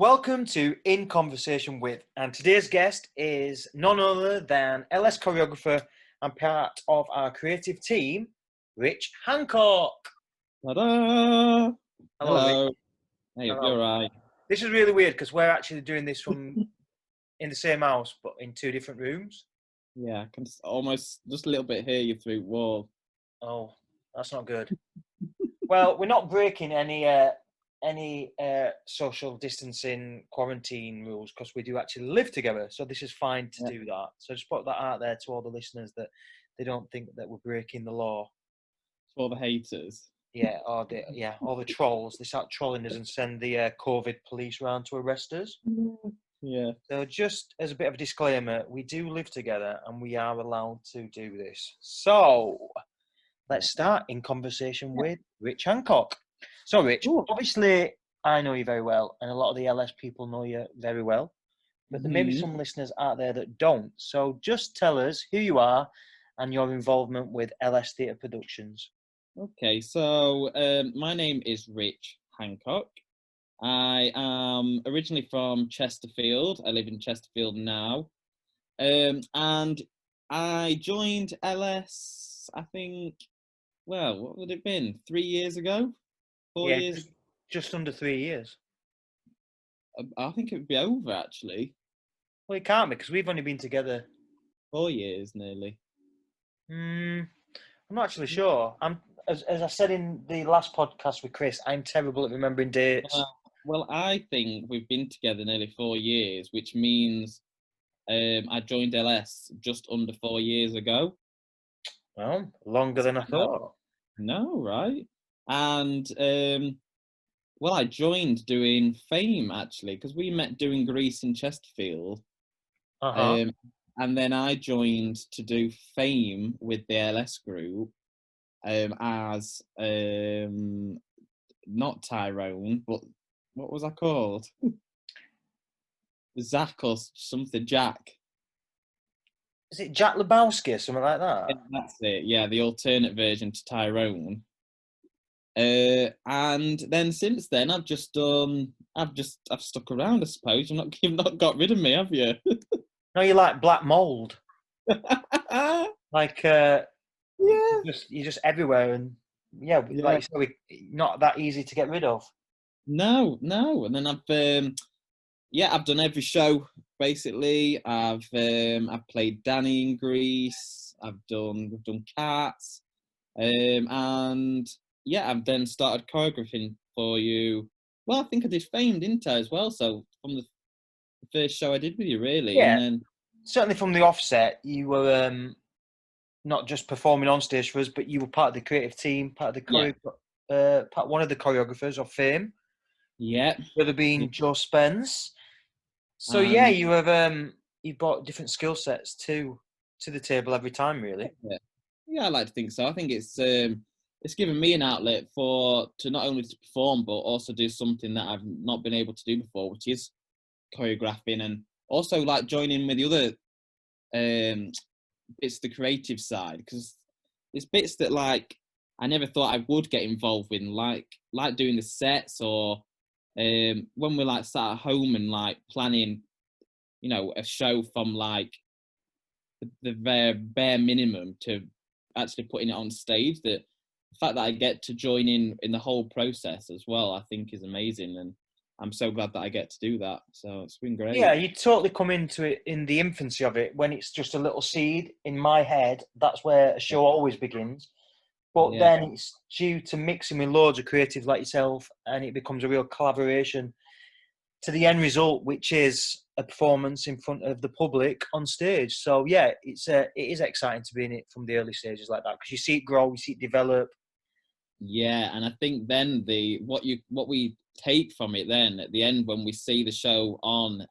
welcome to In Conversation With, and today's guest is none other than LS choreographer and part of our creative team, Rich Hancock. Ta-da! Hello, Rich. Hello. Hey, Hello. you're right. This is really weird because we're actually doing this from in the same house, but in two different rooms. Yeah, I can almost just a little bit hear you through wall. Oh, that's not good. Well, we're not breaking any social distancing quarantine rules because we do actually live together. So this is fine to Yeah, do that. So just put that out there to all the listeners that they don't think that we're breaking the law. for the haters. Yeah, all the trolls. They start trolling us and send the COVID police round to arrest us. Yeah. So just as a bit of a disclaimer, we do live together and we are allowed to do this. So let's start in conversation with Rich Hancock. So, Rich, Cool. obviously, I know you very well, and a lot of the LS people know you very well, but there may be some listeners out there that don't. So, just tell us who you are and your involvement with LS Theatre Productions. Okay, so my name is Rich Hancock. I am originally from Chesterfield. I live in Chesterfield now. And I joined LS, I think, well, what would it have been? 3 years ago? Four Yeah, years? just under 3 years. I think it would be over, actually. Well, it can't be because we've only been together. 4 years, nearly. I'm not actually sure. As I said in the last podcast with Chris, I'm terrible at remembering dates. Well, I think we've been together nearly 4 years, which means I joined LS just under 4 years ago. Well, longer than I No, thought. no, right? And well, I joined doing Fame actually because we met doing Grease in Chesterfield, Uh-huh. um, and then I joined to do Fame with the LS group as not Tyrone, but what was I called? Zach or something, Jack. Is it Jack Lebowski or something like that? Yeah, that's it. Yeah, the alternate version to Tyrone. And then since then, I've stuck around. I suppose you've not got rid of me, have you? No, you like black mold. Like Yeah, you're just everywhere, and yeah, like yeah. you said, not that easy to get rid of. No, no. And then I've done every show basically. I've played Danny in Grease. We've done Cats. And yeah, I've then started choreographing for you. Well, I think I did Fame, didn't I, as well? So from the first show I did with you, really, and Yeah, then certainly from the offset, you were not just performing on stage for us, but you were part of the creative team, yeah, one of the choreographers of Fame, yeah, the other being Joe Spence. So yeah, and you brought different skill sets to the table every time, really. yeah, yeah, I like to think so. I think it's given me an outlet for to not only to perform but also do something that I've not been able to do before, which is choreographing, and also like joining with the other bits the creative side, because there's bits that like I never thought I would get involved in, like doing the sets, or when we're like sat at home and like planning, a show from like the very bare minimum to actually putting it on stage. That the fact that I get to join in the whole process as well, I think is amazing, and I'm so glad that I get to do that. So it's been Yeah, great. you totally come into it in the infancy of it when it's just a little seed. In my head, that's where a Yeah, show always begins. But yeah, then it's due to mixing with loads of creatives like yourself, and it becomes a real collaboration to the end result, which is a performance in front of the public on stage. So yeah, it is exciting to be in it from the early stages like that because you see it grow, you see it develop. yeah. And I think then what we take from it then at the end when we see the show on,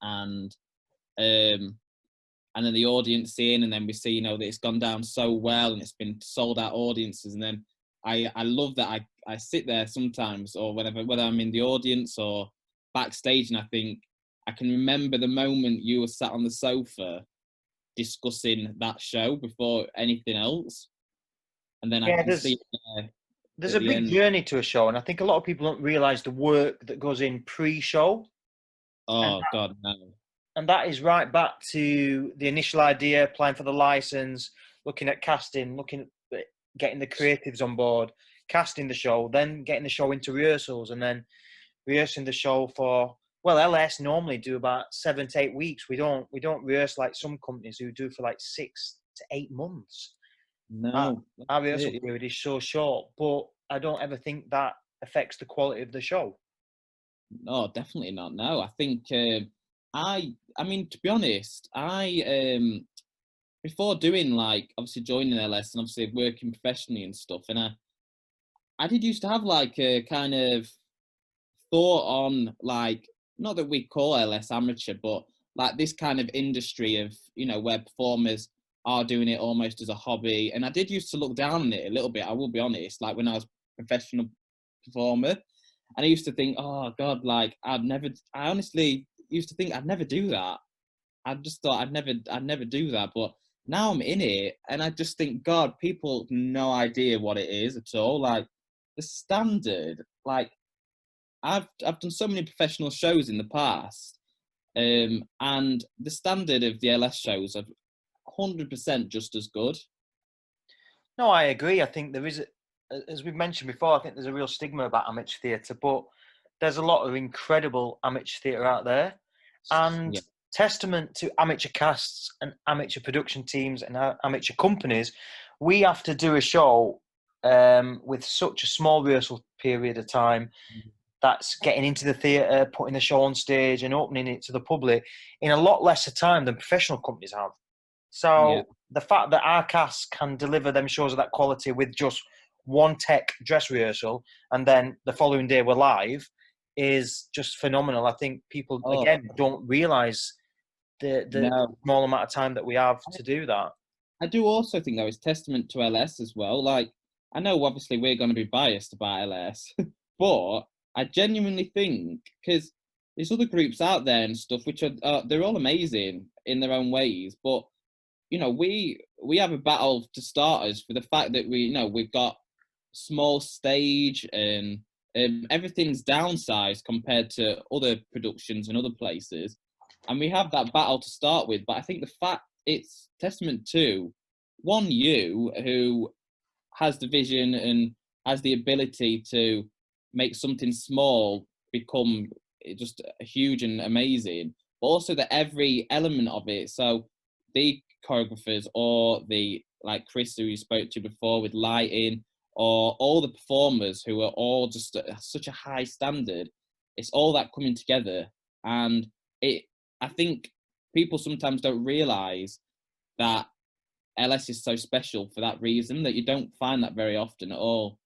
and then the audience seeing, and then we see that it's gone down so well and it's been sold out audiences, and then I love that I sit there sometimes, or whether I'm in the audience or backstage, and I think I can remember the moment you were sat on the sofa discussing that show before anything else, and then I Yeah, can see it there's at a the big end. journey to a show, and I think a lot of people don't realise the work that goes in pre-show. And Oh God, no. and that is right back to the initial idea, applying for the license, looking at casting, looking at getting the creatives on board, casting the show, then getting the show into rehearsals, and then rehearsing the show for, well, LS normally do about 7 to 8 weeks. We don't rehearse like some companies who do for like 6 to 8 months. Our, No, that's our rehearsal it. period is so short, but I don't ever think that affects the quality of the show. No, definitely not. No, I think I mean, to be honest, I before doing like obviously joining LS and obviously working professionally and stuff, and I did used to have like a kind of thought on like not that we call LS amateur, but like this kind of industry of where performers are doing it almost as a hobby. And I did used to look down on it a little bit. I will be honest. Like when I was a professional performer, and I used to think, oh God, like I'd never. I honestly used to think I'd never do that. I just thought I'd never do that. But now I'm in it, and I just think, God, people have no idea what it is at all. Like the standard, like I've done so many professional shows in the past, and the standard of the LS shows are 100% just as good. No, I agree. I think there is, as we've mentioned before, I think there's a real stigma about amateur theatre, but there's a lot of incredible amateur theatre out there. And Yeah, testament to amateur casts and amateur production teams and amateur companies, we have to do a show with such a small rehearsal period of time that's getting into the theatre, putting the show on stage and opening it to the public in a lot lesser time than professional companies have. yeah. So the fact that our cast can deliver them shows of that quality with just one tech dress rehearsal and then the following day we're live is just phenomenal. I think people Oh again don't realise the no, small amount of time that we have to do that. I do also think though it's testament to LS as well. Like I know obviously we're going to be biased about LS, but I genuinely think because there's other groups out there and stuff which are they're all amazing in their own ways, but we have a battle to start us for the fact that we've got small stage and everything's downsized compared to other productions and other places, and we have that battle to start with. But I think the fact it's testament to one you who has the vision and has the ability to make something small become just huge and amazing, but also that every element of it. So the choreographers or the like Chris who you spoke to before with lighting, or all the performers who are all just at such a high standard. It's all that coming together, and it. I think people sometimes don't realize that LS is so special for that reason that you don't find that very often at all.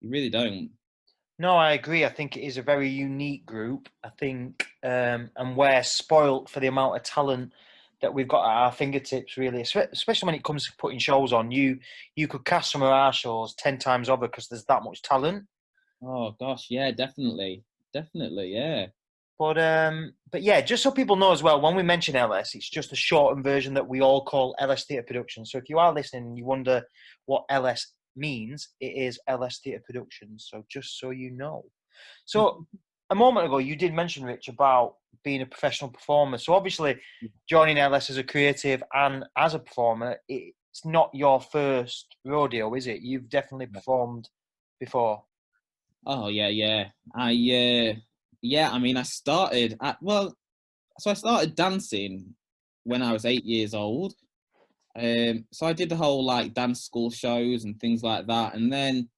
You really don't. No, I agree. I think it is a very unique group. I think, and we're spoilt for the amount of talent that we've got at our fingertips. Really, especially when it comes to putting shows on. You could cast some of our shows 10 times over because there's that much talent. Oh gosh, yeah, definitely, definitely, yeah. But yeah, just so people know as well, when we mention LS, it's just a shortened version that we all call LS Theatre Productions. So if you are listening and you wonder what LS means, it is LS Theatre Productions. So just so you know. So a moment ago, you did mention, Rich, about being a professional performer. So obviously, joining LS as a creative and as a performer, it's not your first rodeo, is it? You've definitely performed before. Oh yeah, yeah. Yeah. I mean, so I started dancing when I was 8 years old. So I did the whole like dance school shows and things like that, and then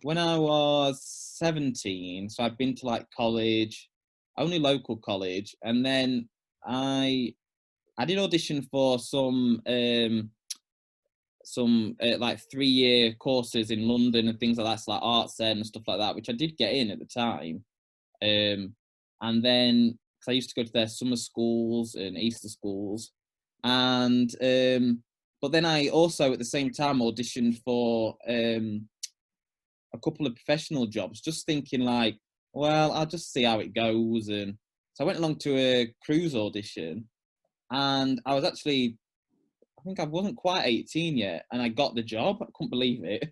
when I was 17, so I've been to like college, only local college, and then I did audition for some like 3 year courses in London and things like that, so like arts ed and stuff like that, which I did get in at the time. And then because I used to go to their summer schools and Easter schools, and but then I also at the same time auditioned for a couple of professional jobs, just thinking like, well, I'll just see how it goes. And so I went along to a cruise audition, and I was actually, I think I wasn't quite 18 yet, and I got the job. I couldn't believe it.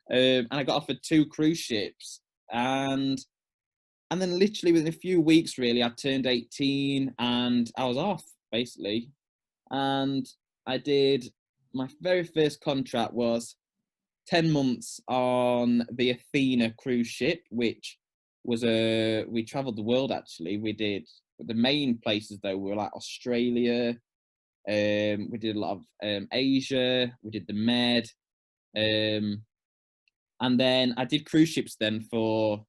And I got offered two cruise ships, and and then literally within a few weeks, really, I turned 18 and I was off basically. And I did my very first contract was 10 months on the Athena cruise ship, which was we traveled the world actually. We did the main places though were like Australia, we did a lot of Asia, we did the Med, um, and then I did cruise ships then for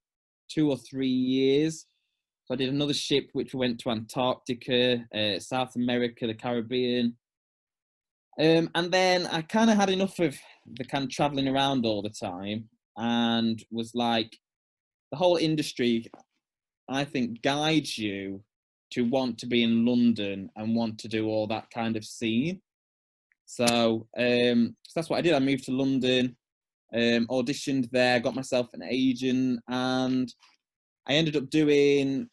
2 or 3 years. So I did another ship which went to Antarctica, South America, the Caribbean. And then I kind of had enough of the kind of traveling around all the time and was like, the whole industry, I think, guides you to want to be in London and want to do all that kind of scene. So that's what I did. I moved to London, auditioned there, got myself an agent, and I ended up doing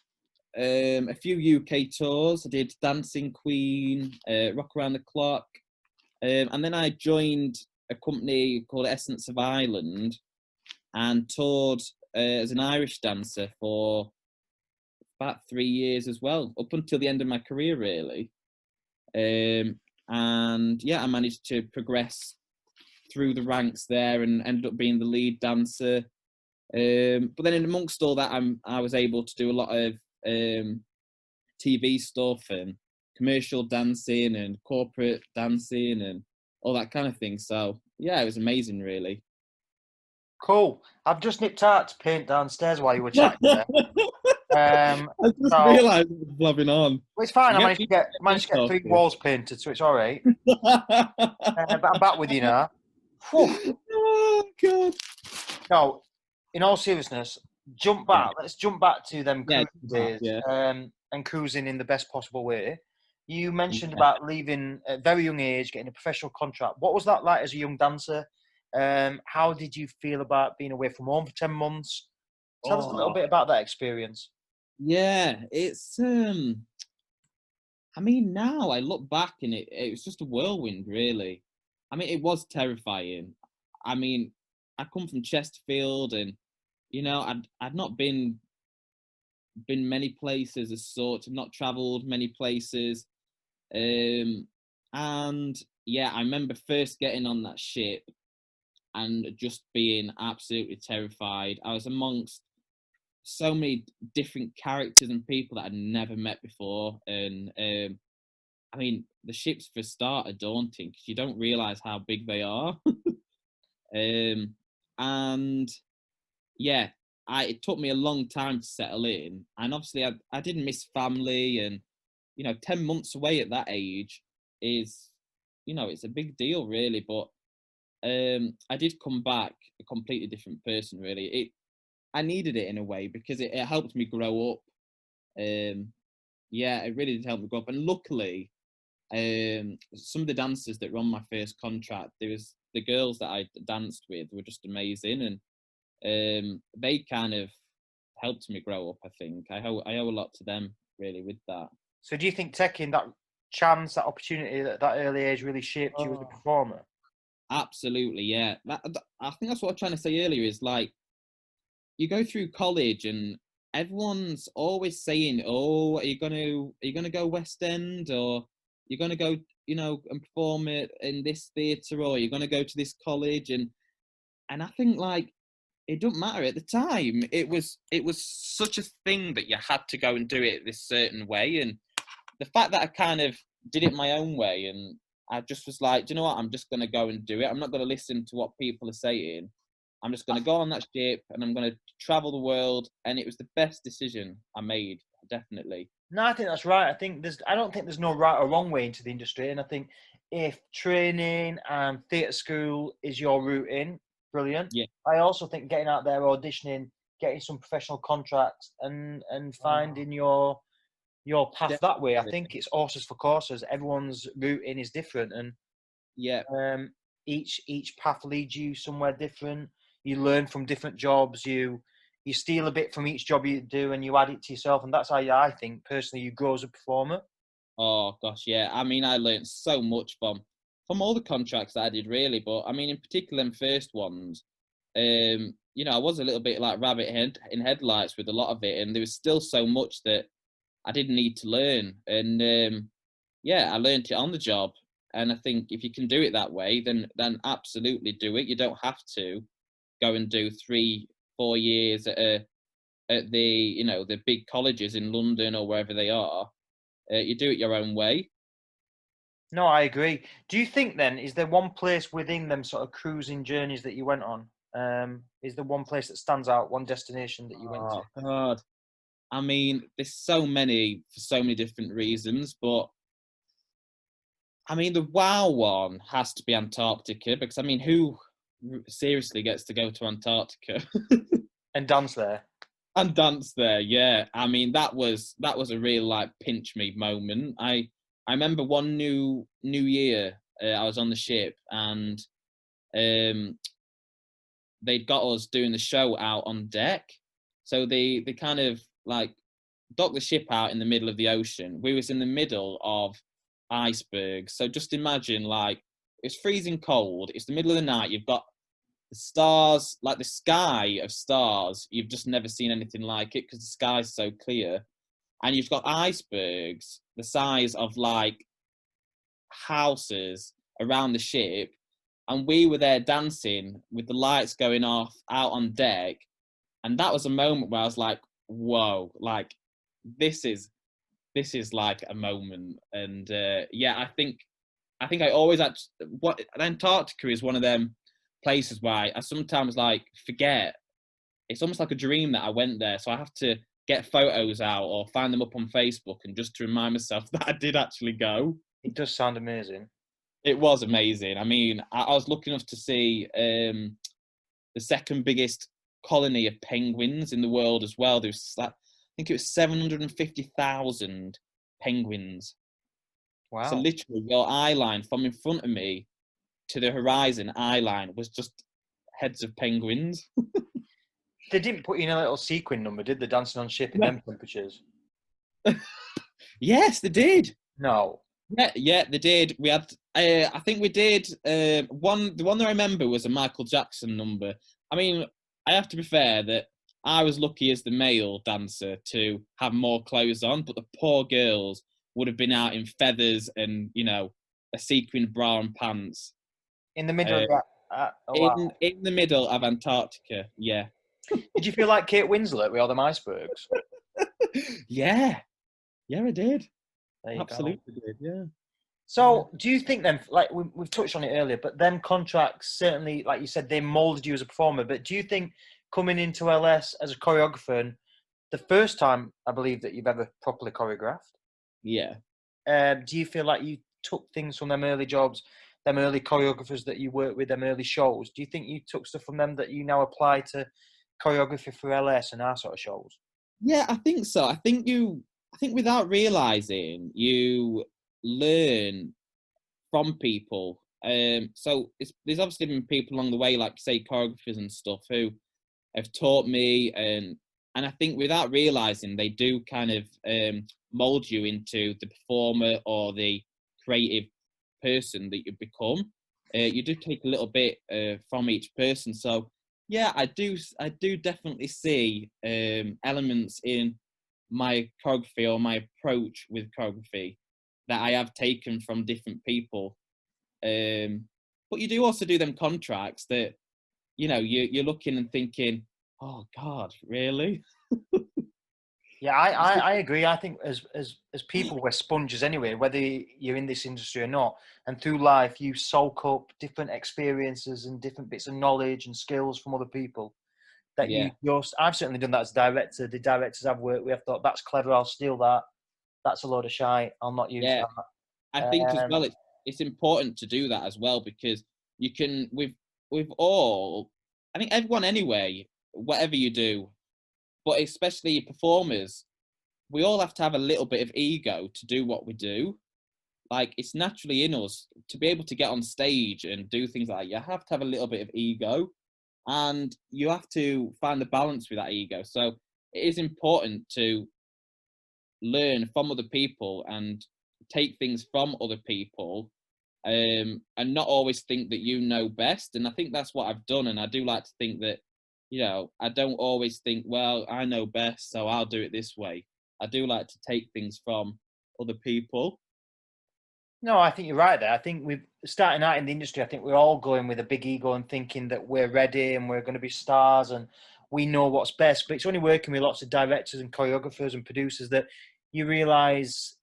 a few UK tours. I did Dancing Queen, Rock Around the Clock, and then I joined a company called Essence of Ireland and toured as an Irish dancer for about 3 years as well, up until the end of my career, really. And yeah, I managed to progress through the ranks there and ended up being the lead dancer. But then in amongst all that, I was able to do a lot of TV stuff and commercial dancing and corporate dancing and all that kind of thing. So yeah, it was amazing, really. Cool. I've just nipped out to paint downstairs while you were chatting there. I just So realised it was blabbing on. well, it's fine. I Get managed to get 3 walls painted, so it's all right. But I'm back with you now. Whew. Oh God. No, in all seriousness, jump back. Yeah. Let's jump back to them Yeah. cruising days, Yeah. and cruising in the best possible way. You mentioned Yeah. about leaving at a very young age, getting a professional contract. What was that like as a young dancer? How did you feel about being away from home for 10 months? Tell us a little Oh. bit about that experience. Yeah. It's I mean, now I look back and it was just a whirlwind, really. I mean, it was terrifying. I mean, I come from Chesterfield, and I'd not been many places as such. I've not travelled many places, and yeah, I remember first getting on that ship and just being absolutely terrified. I was amongst so many different characters and people that I'd never met before, and I mean, the ships for a start are daunting because you don't realize how big they are. um, and yeah, it took me a long time to settle in, and obviously I didn't miss family, and 10 months away at that age is, it's a big deal, really. But I did come back a completely different person, really. I needed it in a way because it helped me grow up. Yeah, it really did help me grow up, and luckily some of the dancers that were on my first contract, there was the girls that I danced with were just amazing, and they kind of helped me grow up. I think I owe a lot to them, really, with that. So do you think taking that chance, that opportunity at that early age really shaped you as a Oh, performer? absolutely, yeah. I think that's what I was trying to say earlier. Is like, you go through college and everyone's always saying, "Oh, are you gonna go West End, or you're gonna go, and perform it in this theatre, or you're gonna go to this college?" And I think, like, it don't matter at the time. It was such a thing that you had to go and do it this certain way, and the fact that I kind of did it my own way, and I just was like, do you know what? I'm just gonna go and do it. I'm not gonna listen to what people are saying. I'm just gonna go on that ship and I'm gonna travel the world. And it was the best decision I made, definitely. No, I think that's right. I don't think there's no right or wrong way into the industry. And I think if training and theatre school is your route in, brilliant. Yeah. I also think getting out there, auditioning, getting some professional contracts and Oh, finding your path that way. I definitely. think it's horses for courses. Everyone's route in is different, and Yeah. um, each path leads you somewhere different. You learn from different jobs. You steal a bit from each job you do, and you add it to yourself. And that's how I think personally you grow as a performer. Oh gosh, yeah. I mean, I learned so much from all the contracts that I did, really. But I mean, in particular, them first ones. you know, I was a little bit like rabbit head in headlights with a lot of it, and there was still so much that I didn't need to learn. And yeah, I learned it on the job. And I think if you can do it that way, then absolutely do it. You don't have to go and do 3 4 years at the, you know, the big colleges in London or wherever they are. You do it your own way. No, I agree. Do you think then, is there one place within them sort of cruising journeys that you went on? Is there one place that stands out, one destination that you went to? Oh God. I mean, there's so many for so many different reasons, but I mean, the wow one has to be Antarctica because I mean, who seriously gets to go to Antarctica And dance there? and dance there? Yeah, I mean, that was a real like pinch me moment. I remember one New Year, I was on the ship and um, they'd got us doing the show out on deck, so they kind of like docked the ship out in the middle of the ocean. We was in the middle of icebergs. So just imagine like it's freezing cold. It's the middle of the night. You've got the stars, like the sky of stars. You've just never seen anything like it because the sky's so clear. And you've got icebergs the size of like houses around the ship. And we were there dancing with the lights going off out on deck. And that was a moment where I was like, whoa, like this is like a moment. And yeah, I think I always had what Antarctica is one of them places where I sometimes like forget. It's almost like a dream that I went there, so I have to get photos out or find them up on Facebook and just to remind myself that I did actually go. It does sound amazing. It was amazing. I mean, I was lucky enough to see the second biggest colony of penguins in the world as well. There's like, I think it was 750,000 penguins. So Wow. literally, your eye line from in front of me to the horizon eye line was just heads of penguins. They didn't put you in a little sequin number, did they, dancing on ship in them temperatures? Yes, they did. No. Yeah, yeah, they did. We had, I think we did one. The one that I remember was a Michael Jackson number. I mean, I have to be fair that I was lucky as the male dancer to have more clothes on, but the poor girls would have been out in feathers and you know a sequin bra and pants In the middle uh, of that. Oh, wow. in the middle of Antarctica. Yeah, Did you feel like Kate Winslet with all them icebergs? yeah, yeah. I did. There you go. Absolutely did. Yeah, yeah, So, do you think then, like we've touched on it earlier, but them contracts certainly, like you said, they molded you as a performer. But do you think coming into LS as a choreographer, and the first time I believe that you've ever properly choreographed, yeah. do you feel like you took things from them early jobs, them early choreographers that you worked with, them early shows? Do you think you took stuff from them that you now apply to choreography for LS and our sort of shows? Yeah, I think so. I think without realizing, you learn from people. So there's obviously been people along the way, like say choreographers and stuff, who have taught me, and I think without realizing, they do kind of mold you into the performer or the creative person that you become. You do take a little bit from each person. So yeah, I do definitely see elements in my choreography or my approach with choreography that I have taken from different people. But you do also do them contracts that you know you're looking and thinking, oh God, really? Yeah, I agree. I think as people, we're sponges anyway, whether you're in this industry or not. And through life, you soak up different experiences and different bits of knowledge and skills from other people that you Yeah, just. I've certainly done that as a director. The directors I've worked with, I've thought that's clever. I'll steal that. That's a load of shite. I'll not use yeah. I that. think as well it's important to do that as well because you can with all I think everyone anyway, whatever you do, but especially performers, we all have to have a little bit of ego to do what we do. Like it's naturally in us to be able to get on stage and do things like that. You have to have a little bit of ego and you have to find the balance with that ego. So it is important to learn from other people and take things from other people and not always think that you know best. And I think that's what I've done. And I do like to think that you know, I don't always think, well, I know best, so I'll do it this way. I do like to take things from other people. No, I think you're right there. I think we've starting out in the industry. I think we're all going with a big ego and thinking that we're ready and we're going to be stars and we know what's best. But it's only working with lots of directors and choreographers and producers that you realise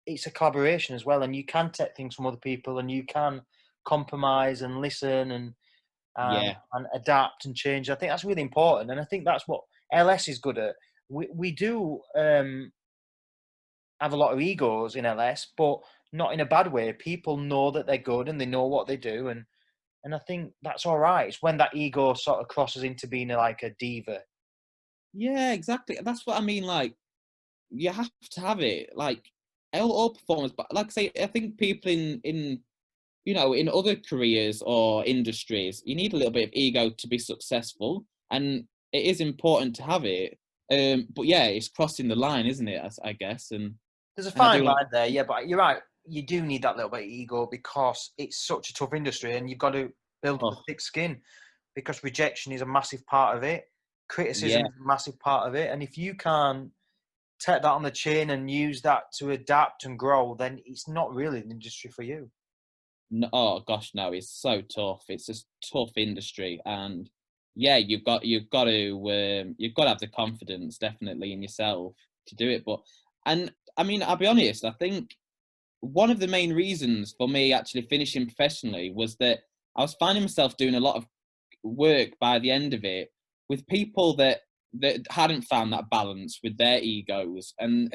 it's a collaboration as well, and you can take things from other people and you can compromise and listen Yeah, and adapt and change. I think that's really important, and I think that's what LS is good at. We do have a lot of egos in LS, but not in a bad way. People know that they're good and they know what they do, and I think that's all right. It's when that ego sort of crosses into being like a diva. yeah, exactly. That's what I mean. Like, you have to have it. Like, all performers, but like I say, I think people in you know, in other careers or industries, you need a little bit of ego to be successful, and it is important to have it. But yeah, it's crossing the line, isn't it? I guess, There's a and I fine do like, line there, yeah, but you're right. You do need that little bit of ego because it's such a tough industry, and you've got to build up a oh thick skin because rejection is a massive part of it. yeah, Criticism is a massive part of it, and if you can't take that on the chin and use that to adapt and grow, then it's not really an industry for you. no, oh gosh, no, it's so tough. It's just tough industry, and yeah, you've got to have the confidence definitely in yourself to do it. But and I mean, I'll be honest, I think one of the main reasons for me actually finishing professionally was that I was finding myself doing a lot of work by the end of it with people that hadn't found that balance with their egos, and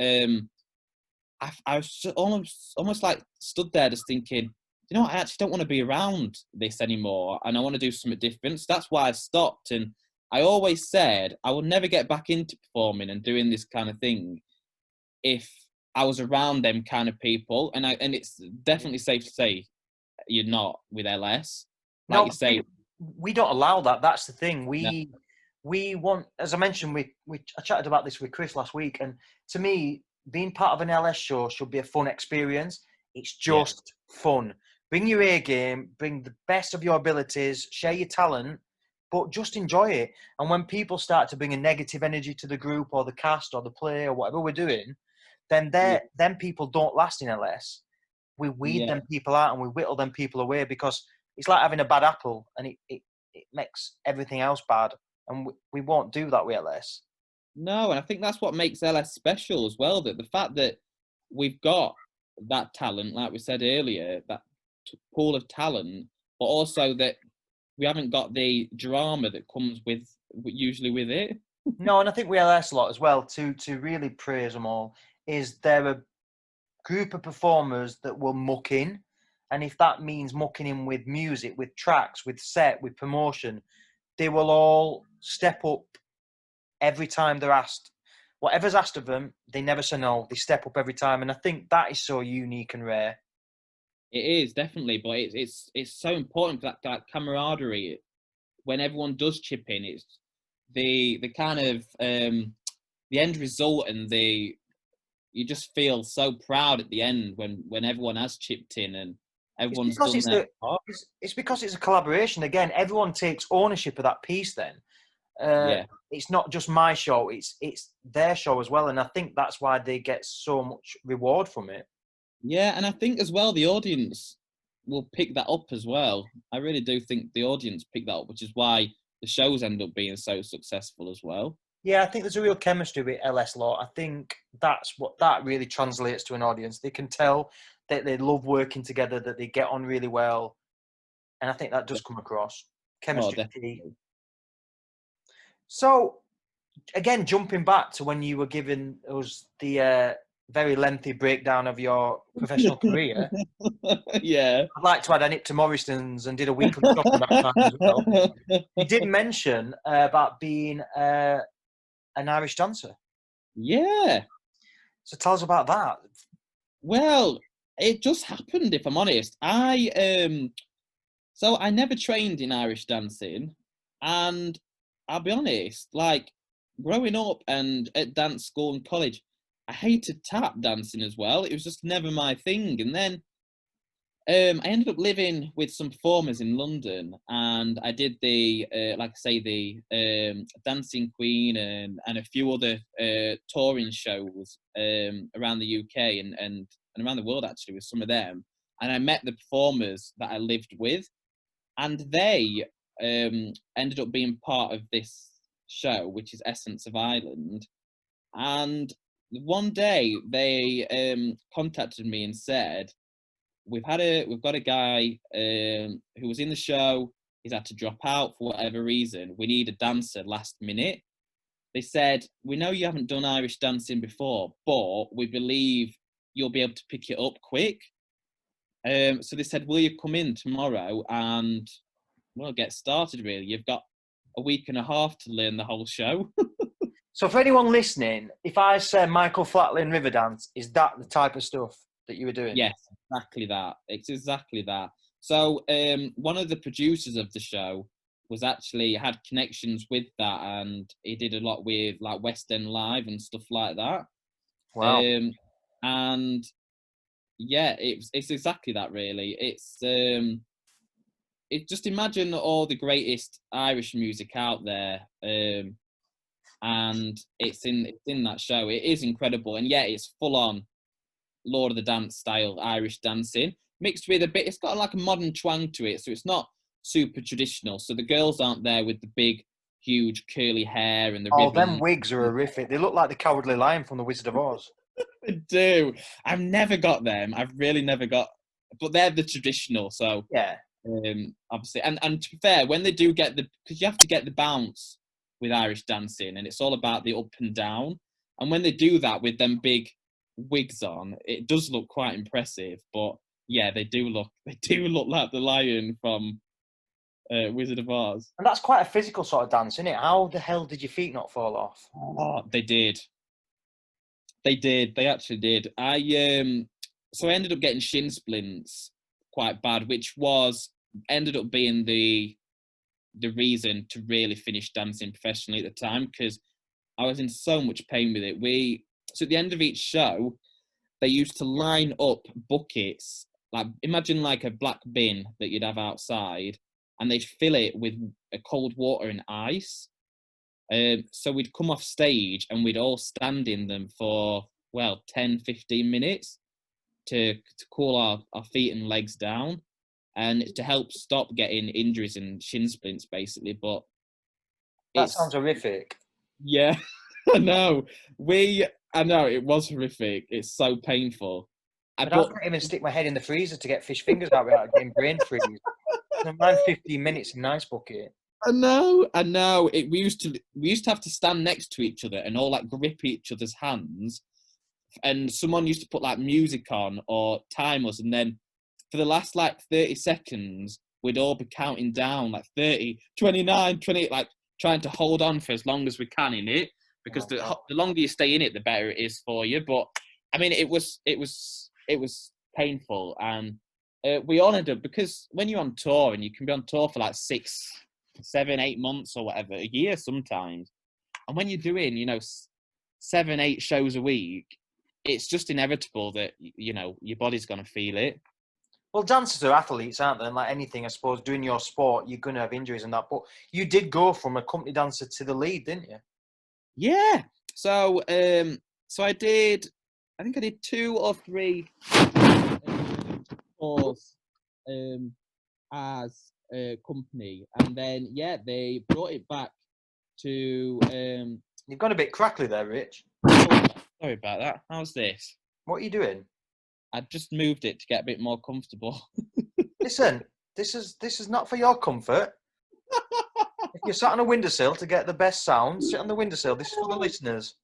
I was just almost like stood there just thinking, you know what, I actually don't want to be around this anymore, and I want to do something different. So that's why I stopped, and I always said I will never get back into performing and doing this kind of thing if I was around them kind of people, and it's definitely safe to say you're not with LS. Like No, you say, we don't allow that. That's the thing. no, We want, as I mentioned, we I chatted about this with Chris last week, and to me, being part of an LS show should be a fun experience. It's yeah, just fun. Bring your A game, bring the best of your abilities, share your talent, but just enjoy it. And when people start to bring a negative energy to the group or the cast or the play or whatever we're doing, then yeah, them people don't last in LS. We weed yeah. them people out and we whittle them people away because it's like having a bad apple and it makes everything else bad. And we won't do that with LS. No, and I think that's what makes LS special as well. That the fact that we've got that talent, like we said earlier, that pool of talent, but also that we haven't got the drama that comes with usually with it. No, and I think with LS a lot as well, to really praise them all, is they're a group of performers that will muck in. And if that means mucking in with music, with tracks, with set, with promotion, they will all step up every time they're asked. Whatever's asked of them, they never say no. They step up every time. And I think that is so unique and rare. It is definitely, but it's so important for that camaraderie when everyone does chip in. It's the kind of the end result, and the you just feel so proud at the end when everyone has chipped in and It's everyone's because done it's their the part. it's because it's a collaboration. Again, everyone takes ownership of that piece. Then uh, Yeah, it's not just my show; it's their show as well. And I think that's why they get so much reward from it. yeah, and I think as well the audience will pick that up as well. I really do think the audience pick that up, which is why the shows end up being so successful as well. Yeah, I think there's a real chemistry with LS Law. I think that's what that really translates to an audience. They can tell that they love working together, that they get on really well, and I think that does come across. Oh, Chemistry key. definitely. So again, jumping back to when you were giving us the very lengthy breakdown of your professional career, Yeah. I'd like to add I nipped to Morrison's and did a weekly shopping that time as well. You did mention about being an Irish dancer. Yeah. So tell us about that. Well, it just happened, if I'm honest. So I never trained in Irish dancing, and I'll be honest, like growing up and at dance school and college, I hated tap dancing as well. It was just never my thing. And then I ended up living with some performers in London, and I did the, like I say, the Dancing Queen and a few other touring shows around the UK and around the world actually with some of them. And I met the performers that I lived with, and they ended up being part of this show, which is Essence of Ireland. And one day they contacted me and said, we've got a guy who was in the show. He's had to drop out for whatever reason. We need a dancer last minute. They said, we know you haven't done Irish dancing before, but we believe you'll be able to pick it up quick. So they said, will you come in tomorrow and well get started? Really, you've got a week and a half to learn the whole show. So for anyone listening, if I say Michael Flatley Riverdance, is that the type of stuff that you were doing? Yes, exactly that. It's exactly that. So one of the producers of the show was actually had connections with that, and he did a lot with like West End Live and stuff like that. Wow. And yeah, it's exactly that. Really, it just imagine all the greatest Irish music out there, and it's in that show. It is incredible, and yeah, it's full on Lord of the Dance style Irish dancing mixed with a bit. It's got like a modern twang to it, so it's not super traditional. So the girls aren't there with the big, huge curly hair and the Oh, ribbons. them wigs are horrific. They look like the Cowardly Lion from The Wizard of Oz. They do. I've never got them. I've really never got, but they're the traditional. So Yeah. obviously, and to be fair, when they do get because you have to get the bounce with Irish dancing, and it's all about the up and down. And when they do that with them big wigs on, it does look quite impressive. But yeah, they do look like the lion from Wizard of Oz. And that's quite a physical sort of dance, isn't it? How the hell did your feet not fall off? Oh, they did. They actually did. So I ended up getting shin splints quite bad, which ended up being the reason to really finish dancing professionally at the time, because I was in so much pain with it. So at the end of each show, they used to line up buckets, like imagine like a black bin that you'd have outside, and they'd fill it with a cold water and ice. So we'd come off stage and we'd all stand in them for, 10, 15 minutes to cool our feet and legs down and to help stop getting injuries and shin splints, basically. But That sounds horrific. Yeah, I know. I know, it was horrific. It's so painful. But I can't even stick my head in the freezer to get fish fingers out without getting brain freeze. Mine 15 minutes in an ice bucket. I know. We used to have to stand next to each other and all like grip each other's hands. And someone used to put like music on or time us, and then for the last like 30 seconds, we'd all be counting down like 30, 29, 20, like trying to hold on for as long as we can in it, because the longer you stay in it, the better it is for you. But I mean, it was painful, and we honoured it, because when you're on tour, and you can be on tour for like 6, 7, 8 months or whatever, a year sometimes, and when you're doing 7, 8 shows a week, it's just inevitable that your body's gonna feel it. Well, dancers are athletes, aren't they? And like anything, I suppose, doing your sport, you're going to have injuries and that. But you did go from a company dancer to the lead, didn't you? Yeah. So I think I did 2 or 3 tours as a company, and then they brought it back to You've gone a bit crackly there, Rich. sorry about that. How's this? What are you doing? I just moved it to get a bit more comfortable. Listen, this is not for your comfort. If you're sat on a windowsill to get the best sound, sit on the windowsill. This is for the listeners.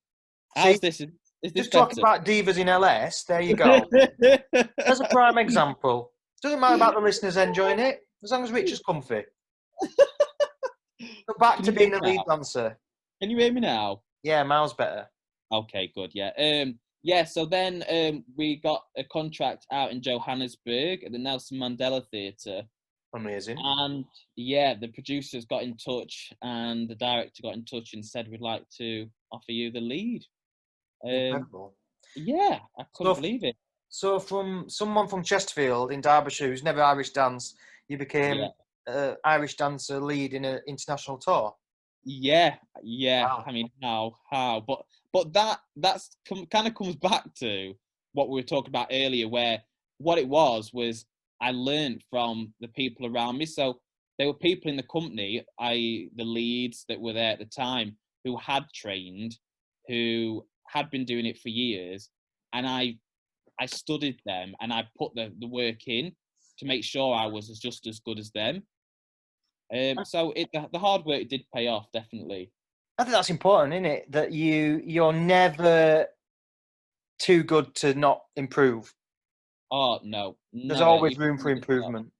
How's this? Is this just talking about divas in LS? There you go. As a prime example. Doesn't matter about the listeners enjoying it, as long as Rich is comfy. Go back to being a lead dancer. Can you hear me now? Yeah, miles better. Okay, good. Yeah. So then we got a contract out in Johannesburg at the Nelson Mandela Theatre. Amazing. And the producers got in touch, and the director got in touch and said, we'd like to offer you the lead. Incredible. Yeah, I couldn't believe it. So from someone from Chesterfield in Derbyshire who's never Irish danced, you Yeah. became Irish dancer lead in an international tour. Yeah, yeah. Wow. I mean, how? But that's kind of comes back to what we were talking about earlier, where what it was I learned from the people around me. So there were people in the company, i.e., the leads that were there at the time, who had trained, who had been doing it for years, and I studied them and I put the work in to make sure I was just as good as them. So the hard work did pay off, definitely. I think that's important, isn't it? That you're never too good to not improve. Oh no, There's never. always You room for can't do that. improvement.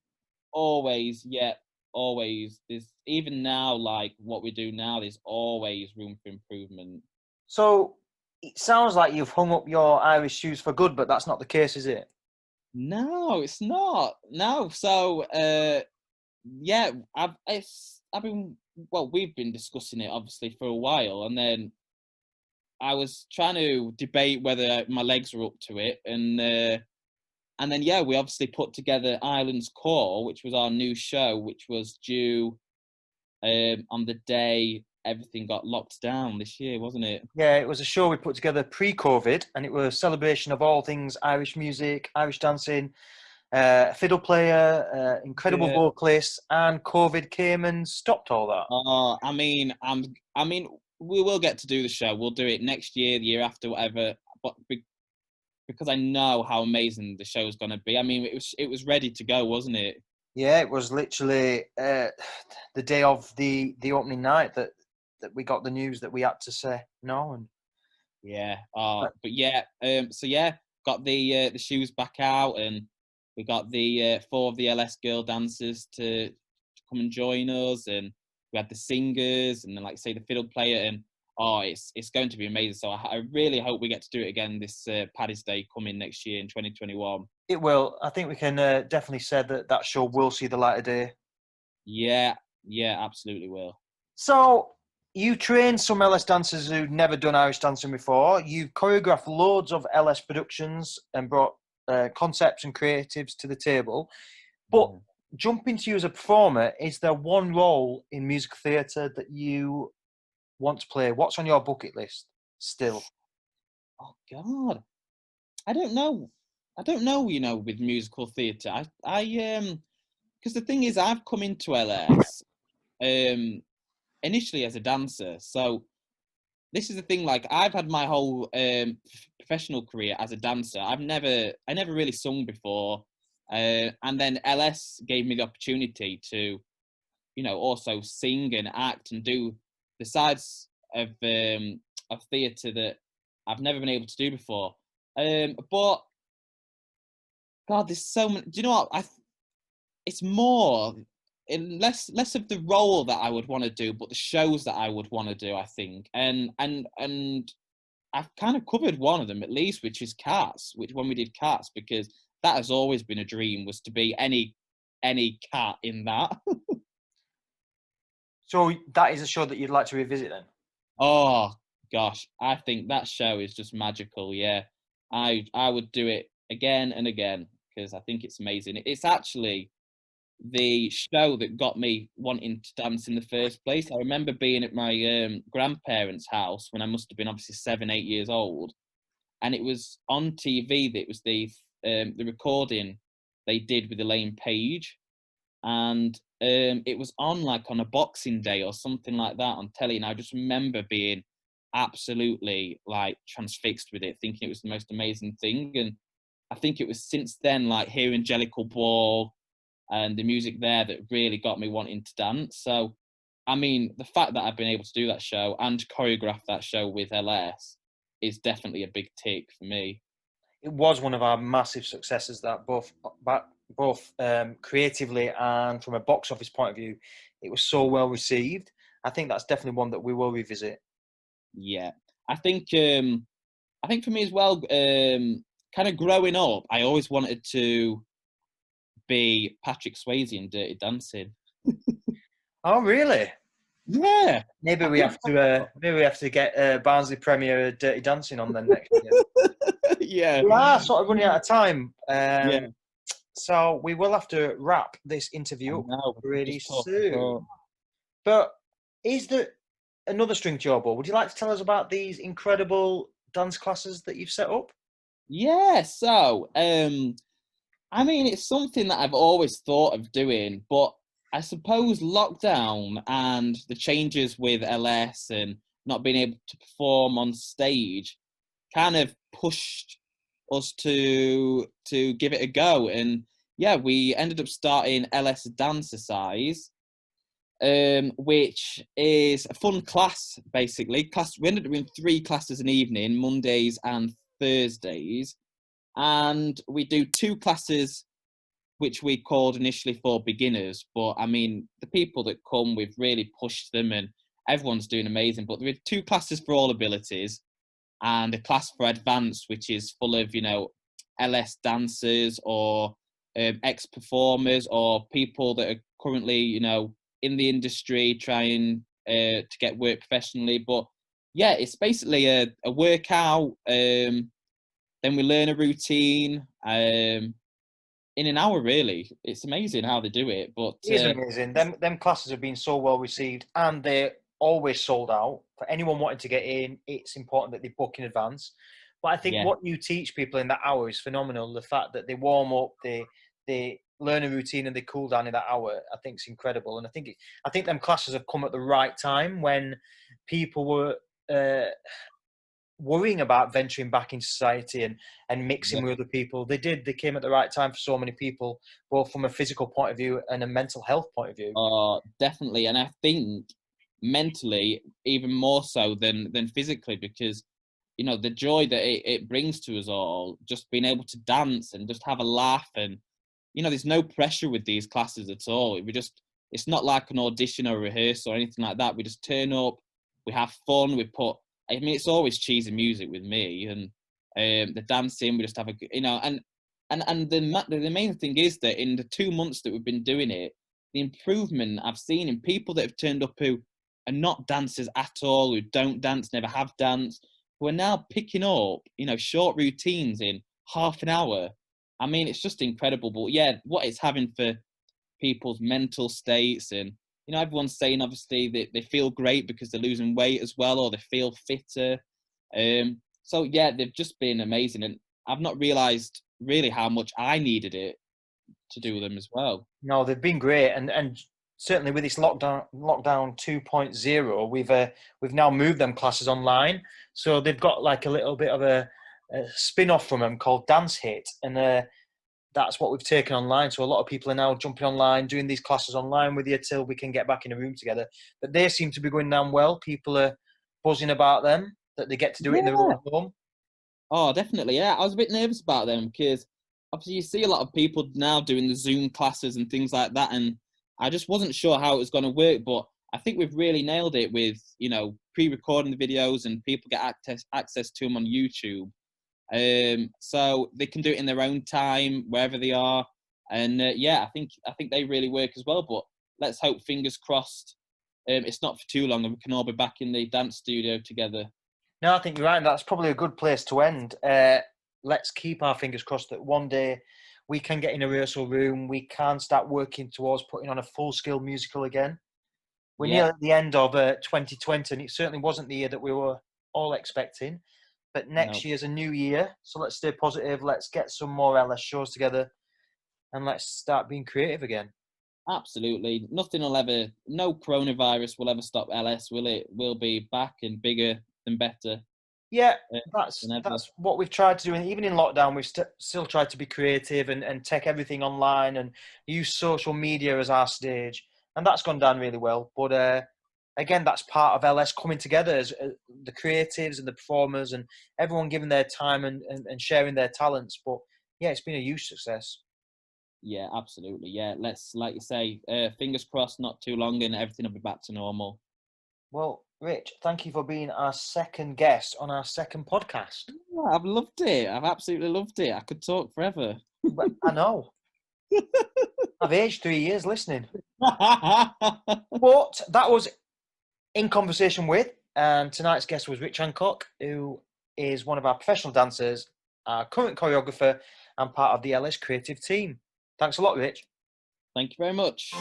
Always, yeah, always. There's even now, like what we do now. There's always room for improvement. So it sounds like you've hung up your Irish shoes for good, but that's not the case, is it? No, it's not. No. So, yeah, I've been well. We've been discussing it obviously for a while, and then I was trying to debate whether my legs were up to it, and then yeah, we obviously put together Ireland's Core, which was our new show, which was due on the day everything got locked down this year, wasn't it? Yeah, it was a show we put together pre-COVID, and it was a celebration of all things Irish music, Irish dancing, a fiddle player, incredible Yeah. vocalist, and COVID came and stopped all that. I mean, we will get to do the show. We'll do it next year, the year after, whatever. But because I know how amazing the show is going to be. I mean, it was ready to go, wasn't it? Yeah, it was literally the day of the opening night that we got the news that we had to say no. And Yeah. uh, But yeah. So yeah, got the shoes back out, and we got the four of the LS girl dancers to come and join us, and we had the singers, and then like say the fiddle player, and it's going to be amazing. So I really hope we get to do it again this Paddy's Day coming next year in 2021. it will. I think we can definitely say that that show will see the light of day. Yeah, yeah, absolutely will. So you trained some LS dancers who'd never done Irish dancing before. You've choreographed loads of LS productions and brought concepts and creatives to the table. But Yeah. jumping to you as a performer, is there one role in musical theatre that you want to play? What's on your bucket list still? Oh God, I don't know. I don't know. With musical theatre, because the thing is, I've come into LS initially as a dancer, so this is the thing. Like, I've had my whole professional career as a dancer. I never really sung before, and then LS gave me the opportunity to, also sing and act and do the sides of theatre that I've never been able to do before. But God, there's so many. Do you know what? It's more in less of the role that I would want to do, but the shows that I would want to do. I think, and I've kind of covered one of them at least, which is Cats. Which when we did Cats, because that has always been a dream, was to be any cat in that. So that is a show that you'd like to revisit then? Oh gosh, I think that show is just magical. Yeah, I would do it again and again because I think it's amazing. It's actually the show that got me wanting to dance in the first place. I remember being at my grandparents' house when I must have been obviously 7, 8 years old, and it was on TV. That it was the recording they did with Elaine Page, and it was on like on a Boxing Day or something like that on telly. And I just remember being absolutely like transfixed with it, thinking it was the most amazing thing. And I think it was since then, like hearing Jellicle Ball and the music there, that really got me wanting to dance. So, I mean, the fact that I've been able to do that show and choreograph that show with LS is definitely a big tick for me. It was one of our massive successes. That both creatively and from a box office point of view, it was so well received. I think that's definitely one that we will revisit. Yeah, I think I think for me as well, kind of growing up, I always wanted to be Patrick Swayze in Dirty Dancing. Oh, really? Yeah. Maybe I we think have to. Maybe we have to get Barnsley Premier Dirty Dancing on then next year. yeah. We are sort of running out of time, Yeah. so we will have to wrap this I interview up know. We could pretty just talk soon. for. But is there another string to your bow? Would you like to tell us about these incredible dance classes that you've set up? Yeah. So, I mean, it's something that I've always thought of doing, but I suppose lockdown and the changes with LS and not being able to perform on stage kind of pushed us to give it a go. And yeah, we ended up starting LS Dancercise, which is a fun class basically. We ended up doing 3 classes an evening, Mondays and Thursdays, and we do 2 classes which we called initially for beginners. But I mean, the people that come, we've really pushed them and everyone's doing amazing. But there are 2 classes for all abilities and a class for advanced, which is full of, LS dancers or ex-performers or people that are currently, in the industry trying to get work professionally. But yeah, it's basically a workout. Then we learn a routine. In an hour, really. It's amazing how they do it. But It is amazing. Them classes have been so well received, and they're always sold out. For anyone wanting to get in, it's important that they book in advance. But I think yeah, what you teach people in that hour is phenomenal. The fact that they warm up, they learn a routine, and they cool down in that hour, I think is incredible. And I think them classes have come at the right time when people were worrying about venturing back into society and yeah. mixing with other people. They came at the right time for so many people, both from a physical point of view and a mental health point of view. Definitely. And I think mentally, even more so than physically, because the joy that it brings to us all, just being able to dance and just have a laugh. And there's no pressure with these classes at all. It's not like an audition or rehearsal or anything like that. We just turn up, we have fun, I mean, it's always cheesy music with me, and the dancing, we just have and the main thing is that in the 2 months that we've been doing it, the improvement I've seen in people that have turned up who are not dancers at all, who don't dance, never have danced, who are now picking up, short routines in half an hour. I mean, it's just incredible. But yeah, what it's having for people's mental states, and everyone's saying obviously that they feel great because they're losing weight as well, or they feel fitter. So yeah, they've just been amazing, and I've not realised really how much I needed it to do them as well. No, they've been great, and certainly with this lockdown 2.0, we've now moved them classes online, so they've got like a little bit of a spin off from them called Dance Hit, and that's what we've taken online. So a lot of people are now jumping online, doing these classes online with you till we can get back in a room together. But they seem to be going down well. People are buzzing about them, that they get to do it in their Yeah. own home. Oh, definitely. Yeah, I was a bit nervous about them because obviously you see a lot of people now doing the Zoom classes and things like that, and I just wasn't sure how it was going to work. But I think we've really nailed it with pre-recording the videos, and people get access to them on YouTube, so they can do it in their own time wherever they are. And yeah, I think they really work as well. But let's hope, fingers crossed, it's not for too long, and we can all be back in the dance studio together. No, I think you're right. That's probably a good place to end. Let's keep our fingers crossed that one day we can get in a rehearsal room. We can start working towards putting on a full-scale musical again. We're Yeah, near at the end of 2020, and it certainly wasn't the year that we were all expecting. But next no. year's a new year, so let's stay positive. Let's get some more LS shows together, and let's start being creative again. Absolutely. No coronavirus will ever stop LS, will it? We'll be back and bigger and better Yeah, uh, that's than ever. that's what we've tried to do. And even in lockdown, we've still tried to be creative and take everything online and use social media as our stage. And that's gone down really well. But again, that's part of LS coming together as the creatives and the performers and everyone giving their time and sharing their talents. But yeah, it's been a huge success. Yeah, absolutely. Yeah, let's, like you say, fingers crossed, not too long, and everything will be back to normal. Well, Rich, thank you for being our second guest on our second podcast. Yeah, I've loved it. I've absolutely loved it. I could talk forever. But I know I've aged 3 years listening. But that was in conversation with, and tonight's guest was Rich Hancock, who is one of our professional dancers, our current choreographer, and part of the LS creative team. Thanks a lot, Rich. Thank you very much.